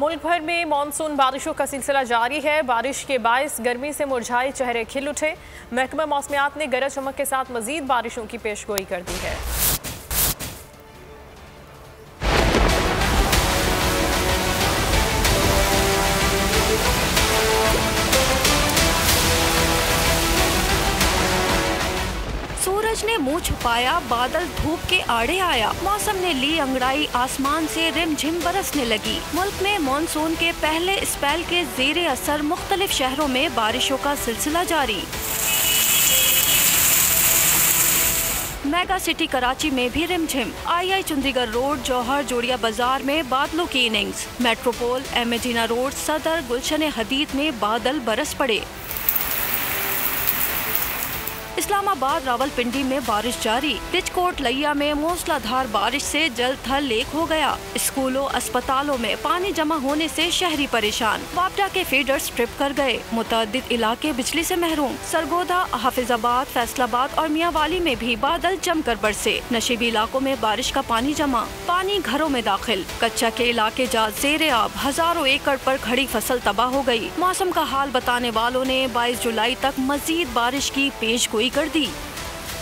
मुल्क भर में मानसून बारिशों का सिलसिला जारी है। बारिश के बायस गर्मी से मुरझाए चेहरे खिल उठे। महकमा मौसमियात ने गरज चमक के साथ मजीद बारिशों की पेशगोई कर दी है। सूरज ने मुंह छुपाया, बादल धूप के आड़े आया। मौसम ने ली अंगड़ाई, आसमान से रिमझिम बरसने लगी। मुल्क में मानसून के पहले स्पेल के ज़ेरे असर मुख्तलिफ शहरों में बारिशों का सिलसिला जारी। मेगा सिटी कराची में भी रिमझिम। आई चंडीगढ़ रोड, जौहर, जोड़िया बाजार में बादलों की इनिंग्स। मेट्रोपोल, एमेजीना रोड, सदर, गुलशन हदीद में बादल बरस पड़े। इस्लामाबाद, रावलपिंडी में बारिश जारी। रिचकोट, लिया में मूसलाधार बारिश से जल थल लेक हो गया। स्कूलों, अस्पतालों में पानी जमा होने से शहरी परेशान। वापडा के फीडर्स ट्रिप कर गए। मुतअद्दिद इलाके बिजली से महरूम। सरगोदा, हाफिजाबाद, फैसलाबाद और मियांवाली में भी बादल जमकर बरसे। नशीबी इलाकों में बारिश का पानी जमा, पानी घरों में दाखिल। कच्चा के इलाके जा ज़ेरे आब, हजारों एकड़ पर खड़ी फसल तबाह हो गई। मौसम का हाल बताने वालों ने 22 जुलाई तक मजीद बारिश की पेशगोई कर दी।